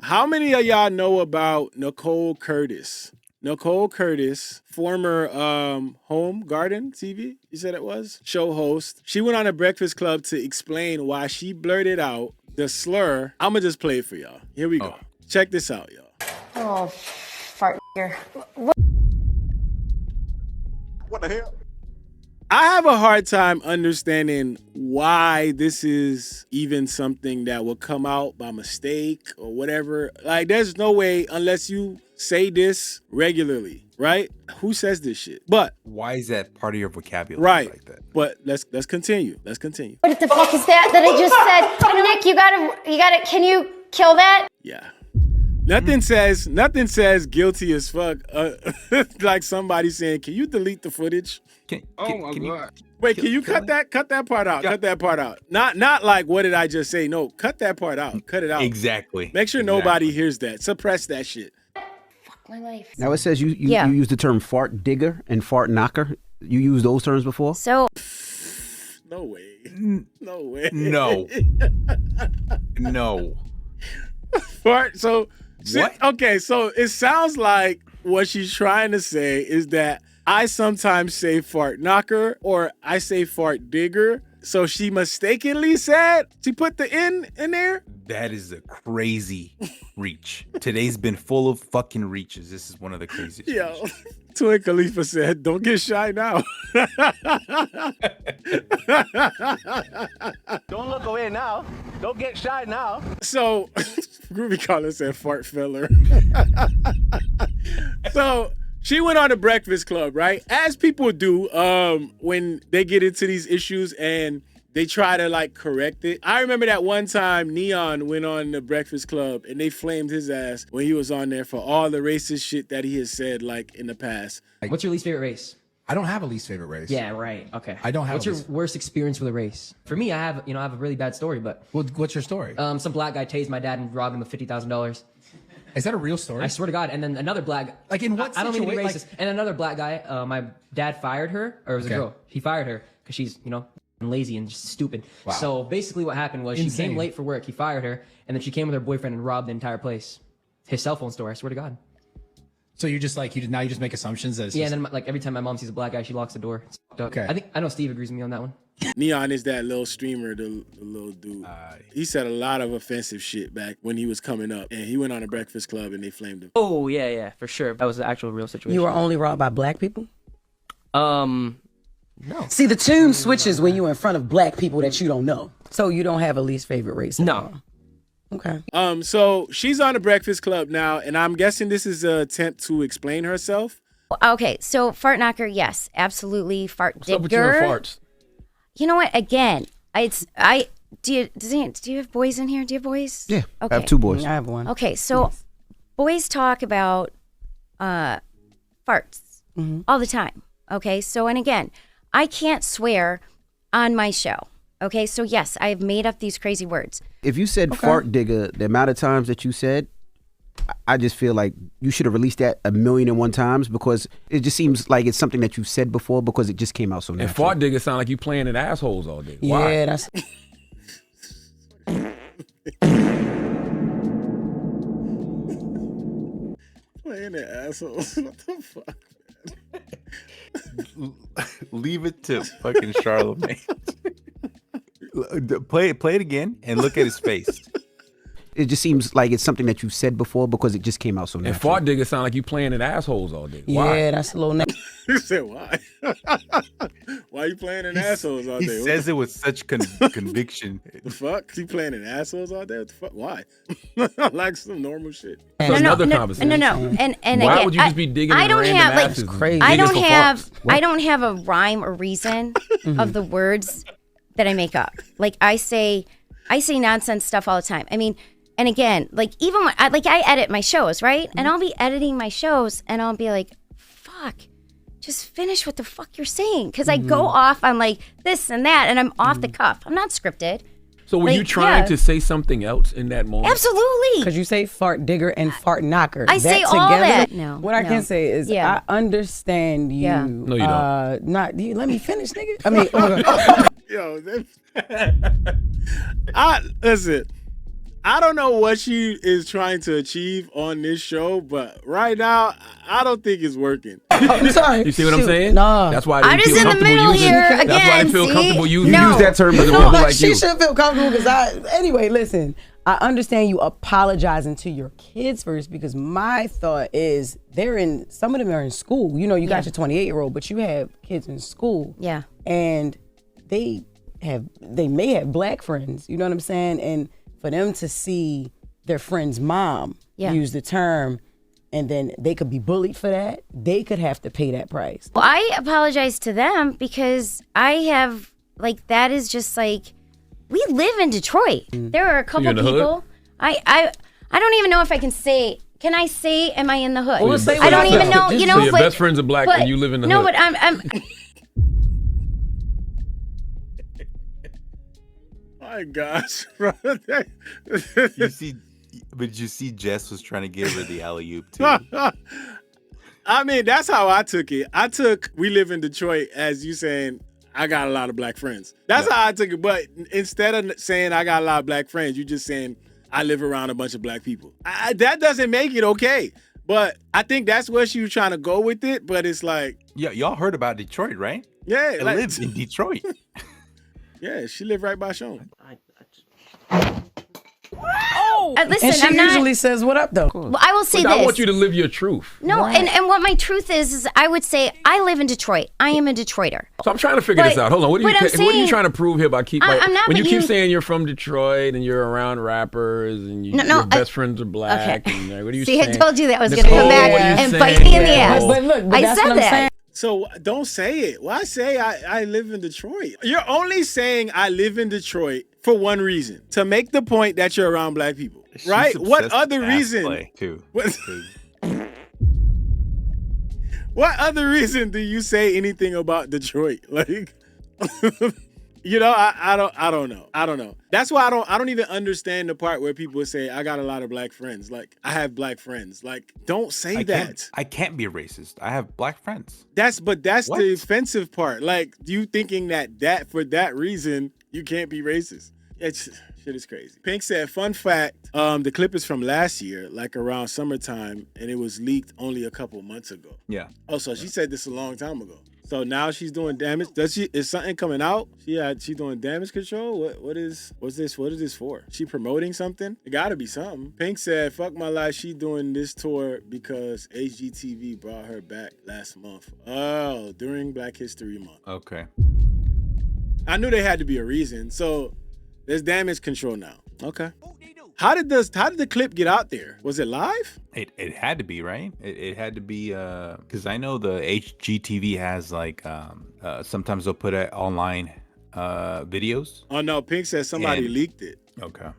How many of y'all know about Nicole Curtis? Nicole Curtis, former Home Garden TV, you said it was? Show host. She went on a Breakfast Club to explain why she blurted out the slur. I'm going to just play it for y'all. Here we go. Check this out, y'all. Oh, fart here. What the hell? I have a hard time understanding why this is even something that will come out by mistake or whatever. Like, there's no way unless you say this regularly, right? Who says this shit? But why is that part of your vocabulary like that? But let's continue. Let's continue. What the fuck is that I just said? Nick, you gotta, can you kill that? Yeah. Nothing says guilty as fuck. Like somebody saying, can you delete the footage? Can you cut that part out? Cut that part out. Not like, what did I just say? No, cut that part out. Cut it out. Exactly. Make sure nobody hears that. Suppress that shit. Fuck my life. Now it says you use the term fart digger and fart knocker. You used those terms before? So. No way. No way. No. No. Fart. So. What? Okay, so it sounds like what she's trying to say is that I sometimes say fart knocker or I say fart digger. So she mistakenly said, she put the N in there? That is a crazy reach. Today's been full of fucking reaches. This is one of the craziest. Yo, Twin Khalifa said, don't get shy now. Don't look away now. Don't get shy now. So, Groovy Collins said fart filler. So, she went on the Breakfast Club, right? As people do when they get into these issues and they try to like correct it. I remember that one time Neon went on the Breakfast Club and they flamed his ass when he was on there for all the racist shit that he has said like in the past. What's your least favorite race? I don't have a least favorite race. Yeah, right. Okay. I don't have. What's your worst experience with a race? For me, I have a really bad story, but. Well, what's your story? Some black guy tased my dad and robbed him of $50,000. Is that a real story? I swear to God. And then another black. Like in what? I don't mean to be situation? racist. And another black guy. My dad fired her, or it was a girl. He fired her because she's lazy and just stupid. Wow. So basically, what happened was she came late for work. He fired her, and then she came with her boyfriend and robbed the entire place. His cell phone store. I swear to God. So you just like you just make assumptions that. Yeah, and then like every time my mom sees a black guy, she locks the door. It's fucked up. Okay. I know Steve agrees with me on that one. Neon is that little streamer, the little dude. He said a lot of offensive shit back when he was coming up, and he went on a Breakfast Club and they flamed him. Oh yeah, for sure. That was the actual real situation. You were only robbed by black people? No. See, the tune switches when you're in front of black people that you don't know. So you don't have a least favorite race? No. Okay. So she's on the Breakfast Club now, and I'm guessing this is an attempt to explain herself. Okay, so fart knocker, yes, absolutely. Fart digger. What's up with you and farts? You know what? Again, do you have boys in here? Do you have boys? Yeah. Okay. I have 2 boys. I have one. Okay, so boys talk about farts all the time. Okay, so and again, I can't swear on my show. Okay, so yes, I've made up these crazy words. If you said fart digger, the amount of times that you said, I just feel like you should have released that 1,000,001 times because it just seems like it's something that you've said before because it just came out so natural. And fart digger sound like you playing in assholes all day. Why? Yeah, that's. Playing the assholes. What the fuck? Leave it to fucking Charlemagne. Play it again and look at his face. It just seems like it's something that you've said before because it just came out so natural. And fart digger sound like you playing in assholes all day. Why? Yeah, that's a little. You said why? Why you playing in assholes all day? He says it with such conviction. The fuck? He playing in assholes all day? What the fuck? Why? Like some normal shit. So another conversation. No. And why again, would you just be digging I in don't random have asses? crazy. I don't digging for have farts? I don't have a rhyme or reason of the words that I make up. Like I say nonsense stuff all the time. I mean, and again, like even when I edit my shows, right? And I'll be editing my shows and I'll be like, fuck, just finish what the fuck you're saying. Because I go off on like this and that and I'm off the cuff. I'm not scripted. So were you trying to say something else in that moment? Absolutely. Because you say fart digger and fart knocker. I say all that. No. What I can say is I understand you. Yeah. No, you don't. Let me finish, nigga. I mean, Yo, listen. I don't know what she is trying to achieve on this show, but right now, I don't think it's working. I'm sorry. You see what I'm saying? No. That's why I'm they just feel in the comfortable middle using. here That's why again, they feel see? comfortable using. No. Use that term because it No, won't be but like she you. should feel comfortable because anyway, listen, I understand you apologizing to your kids first because my thought is some of them are in school. You know, you got your 28-year-old, but you have kids in school. Yeah. And they may have black friends, you know what I'm saying? And for them to see their friend's mom use the term and then they could be bullied for that, they could have to pay that price. Well, I apologize to them because I have, like, that is just like, we live in Detroit. There are a couple in the hood? people. I don't even know if I can say. Can I say? Am I in the hood? Well, say I don't what even know. You know, So your but, best friends are black and you live in the no, hood. but I'm. My gosh, bro. But you see, Jess was trying to give her the alley oop too. I mean, that's how I took it. I took we live in Detroit as you saying I got a lot of black friends. That's how I took it. But instead of saying I got a lot of black friends, you just saying I live around a bunch of black people. That doesn't make it okay. But I think that's where she was trying to go with it. But it's like, Yeah, y'all heard about Detroit, right? yeah, I like, live in Detroit. yeah, she lived right by Sean. Listen, And she I'm not. usually says, what up, though? Well, I will say But this. I want you to live your truth. No, and what my truth is I would say I live in Detroit. I am a Detroiter. So I'm trying to figure But- this out. Hold on. What are but I'm you saying- trying to prove here by keep I'm not, when you but keep you- saying you're from Detroit and you're around rappers and your best friends are black? Okay. And, what are you See, saying? I told you that was going Nicole, to come back what are you and saying? bite me in the Nicole? ass. But look, I that's said what I'm that. saying. So don't say it. Why say I live in Detroit? You're only saying I live in Detroit for one reason, to make the point that you're around black people, right? She's What obsessed other with ass reason? play, too. What other reason do you say anything about Detroit? Like, you know, I don't know. That's why I don't even understand the part where people say I got a lot of black friends. Like, I have black friends. Like, don't say that. I can't be a racist. I have black friends. That's What? the offensive part. Like, you thinking that for that reason you can't be racist. Shit is crazy. Pink said, fun fact, the clip is from last year, like around summertime, and it was leaked only a couple months ago. Yeah. Oh, so she said this a long time ago. So now she's doing damage. Is something coming out? She doing damage control? What is this for? She promoting something? It gotta be something. Pink said, fuck my life, she doing this tour because HGTV brought her back last month. Oh, during Black History Month. Okay. I knew there had to be a reason. So there's damage control now. Okay. How did the clip get out there? Was it live? It had to be, right? It had to be because I know the HGTV has like sometimes they'll put it online videos. Oh no, Pink said somebody leaked it.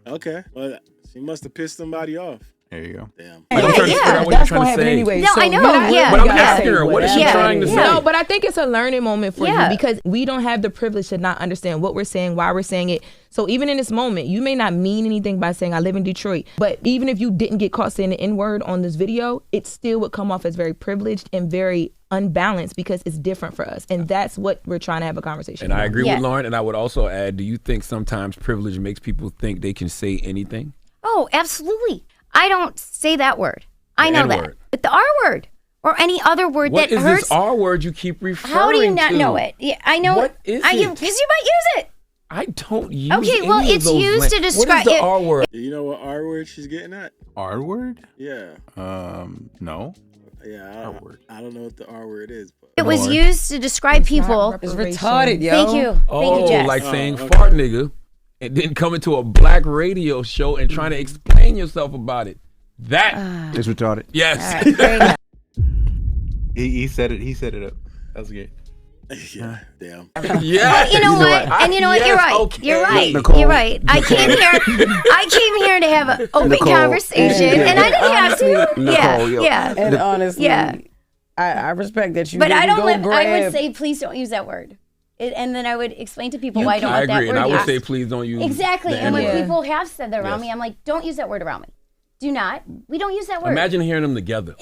Okay. Well, she must have pissed somebody off. There you go. Damn. I'm trying to figure out what you're That's trying gonna to happen say. anyway. No, so I know, you yeah. But I'm Yeah. asking her, what is she Yeah. trying to say? No, but I think it's a learning moment for Yeah. you because we don't have the privilege to not understand what we're saying, why we're saying it. So even in this moment, you may not mean anything by saying I live in Detroit, but even if you didn't get caught saying the N-word on this video, it still would come off as very privileged and very unbalanced because it's different for us. And that's what we're trying to have a conversation And I about. agree Yeah. with Lauren, and I would also add, do you think sometimes privilege makes people think they can say anything? Oh, absolutely. I don't say that word. I know that. N-word. But the R word or any other word What that is hurts. this R word you keep referring to? How do you not know it? Yeah, I know What it. is Because you it? might use it. I don't use Okay, well, any of it's those used to What describe is the it. R word? Do you know what R word she's getting at? R word? Yeah. No. Yeah. R word. I don't know what the R word is, but It was used to describe people. It's retarded, yo. Thank you. Thank you, Jess. Like saying okay. fart nigga and then coming to a black radio show and trying to explain yourself about it. That It's retarded. yes. All right, very good. He said it. He set it up. That was good. yeah, damn. Yeah. You know what? And you know what? You're Yes, right. okay. You're right. Nicole. You're right. I came here to have an open Nicole. conversation, and I didn't have to. Nicole, yo. Yeah. And honestly, Yeah. I respect that you But I didn't don't go live. grab. I would say, please don't use that word. And then I would explain to people why I don't I want that agree, word and I would used. say please don't use Exactly. the And when N-word. people have said that around Yes. me, I'm like, don't use that word around me. Do not. We don't use that word. Imagine hearing them together.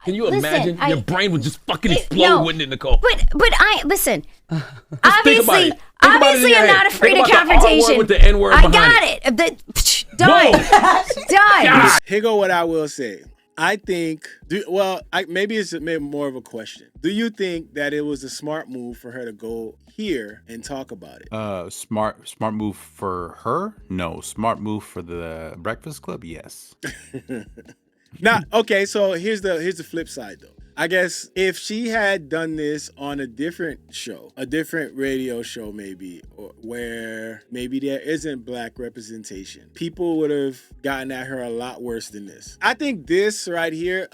Can you Listen, imagine? Your brain would just fucking explode, no. wouldn't it, Nicole? But I listen. Think about Obviously, it. Think about it in obviously, your I'm head. not afraid Think of about the R word confrontation. with the N-word I behind got it. it. Done. Done. Here go what I will say. I think, maybe it's more of a question. Do you think that it was a smart move for her to go here and talk about it? Smart move for her? No. Smart move for the Breakfast Club? Yes. Now, okay, so here's the flip side though. I guess if she had done this on a different show, a different radio show maybe, or where maybe there isn't black representation, people would have gotten at her a lot worse than this. I think this right here,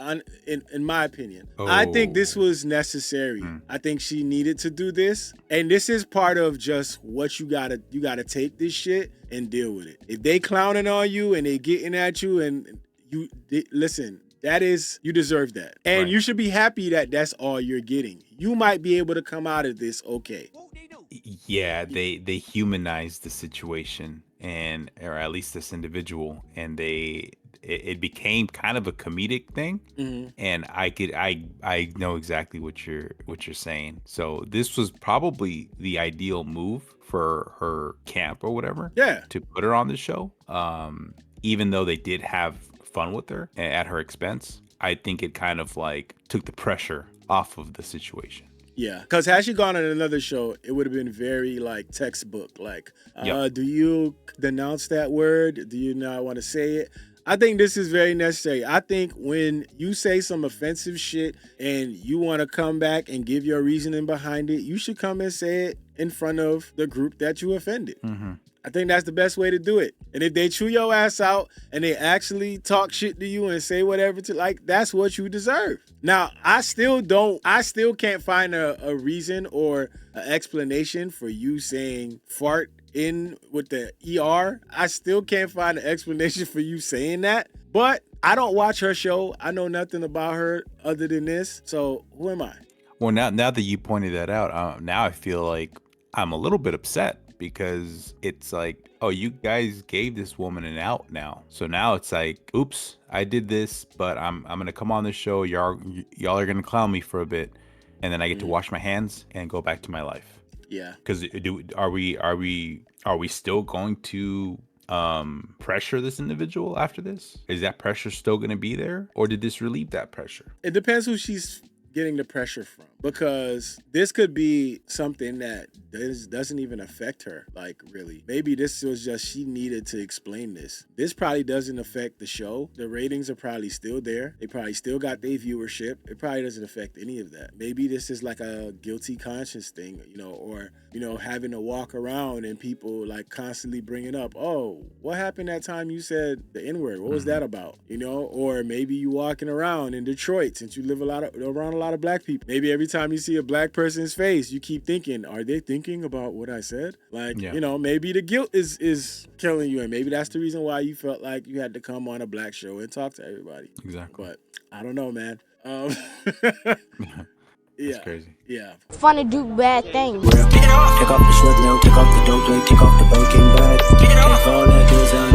in my opinion, I think this was necessary. I think she needed to do this. And this is part of just what you gotta take this shit and deal with it. If they clowning on you and they getting at you and listen, you deserve that. And you should be happy that that's all you're getting. You might be able to come out of this okay. Yeah, they humanized the situation, or at least this individual, and it became kind of a comedic thing. And I know exactly what you're saying. So this was probably the ideal move for her camp or whatever. Yeah. To put her on the show. Even though they did have fun with her at her expense, I think it kind of like took the pressure off of the situation. Yeah, because had she gone on another show, it would have been very like textbook. Like, do you denounce that word? Do you not want to say it? I think this is very necessary. I think when you say some offensive shit and you want to come back and give your reasoning behind it, you should come and say it in front of the group that you offended. I think that's the best way to do it. And if they chew your ass out and they actually talk shit to you and say whatever that's what you deserve. Now, I still can't find a reason or an explanation for you saying fart in with the ER. I still can't find an explanation for you saying that. But I don't watch her show. I know nothing about her other than this. So who am I? Well, now that you pointed that out, now I feel like I'm a little bit upset. Because it's like, oh, you guys gave this woman an out now. So now it's like, oops, I did this, but I'm gonna come on the show. Y'all are gonna clown me for a bit, and then I get to wash my hands and go back to my life. Yeah. Because are we still going to pressure this individual after this? Is that pressure still gonna be there, or did this relieve that pressure? It depends who she's getting the pressure from, because this could be something that doesn't even affect her, like really. Maybe this was just she needed to explain this. This probably doesn't affect the show. The ratings are probably still there. They probably still got their viewership. It probably doesn't affect any of that. Maybe this is like a guilty conscience thing, or having to walk around and people like constantly bringing up, oh, what happened that time you said the N-word? What was that about? Or maybe you walking around in Detroit, since you live around a lot of black people. Maybe every time you see a black person's face, you keep thinking, are they thinking about what I said? Like, maybe the guilt is killing you, and maybe that's the reason why you felt like you had to come on a black show and talk to everybody. Exactly. But I don't know, man. That's crazy. Yeah. Fun to do bad things. Take off the sweat, now take off the dope, take off the broken bag. Take all that goes on